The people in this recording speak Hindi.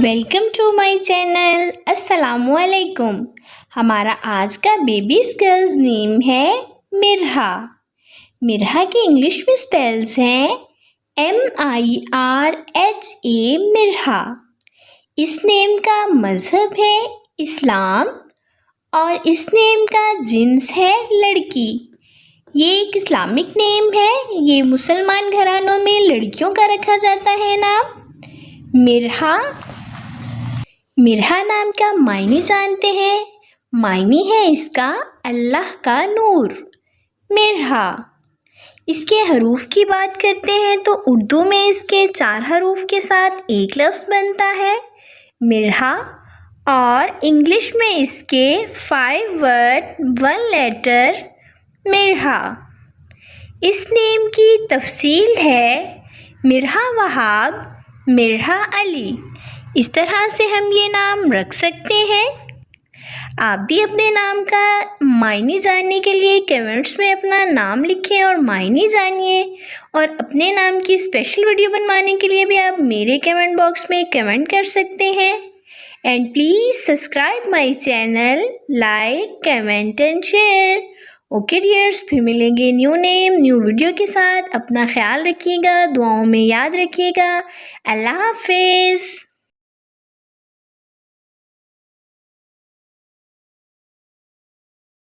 Welcome to my channel. अस्सलामुअलैकुम। हमारा आज का बेबीज गर्ल्स नेम है मिरहा। मिरहा के इंग्लिश में स्पेल्स हैं MIRHA मिरहा। इस नेम का मज़हब है इस्लाम और इस नेम का जिन्स है लड़की। ये एक इस्लामिक नेम है। ये मुसलमान घरानों में लड़कियों का रखा जाता है नाम। मिरहा नाम का मायने जानते हैं। मायने है इसका अल्लाह का नूर। मिरहा। इसके हरूफ की बात करते हैं तो उर्दू में इसके 4 हरूफ के साथ एक लफ्ज़ बनता है मिरहा, और इंग्लिश में इसके 5 वर्ड 1 लेटर मिरहा। इस नेम की तफसील है मिरहा वहाब, मिरहा अली। इस तरह से हम ये नाम रख सकते हैं। आप भी अपने नाम का मायने जानने के लिए कमेंट्स में अपना नाम लिखें और मायने जानिए, और अपने नाम की स्पेशल वीडियो बनवाने के लिए भी आप मेरे कमेंट बॉक्स में कमेंट कर सकते हैं। And please subscribe my channel, like, comment and share. Okay dears, फिर मिलेंगे न्यू नेम न्यू वीडियो के साथ। अपना ख्याल रखिएगा, दुआओं में याद रखिएगा। अल्लाह हाफिज़।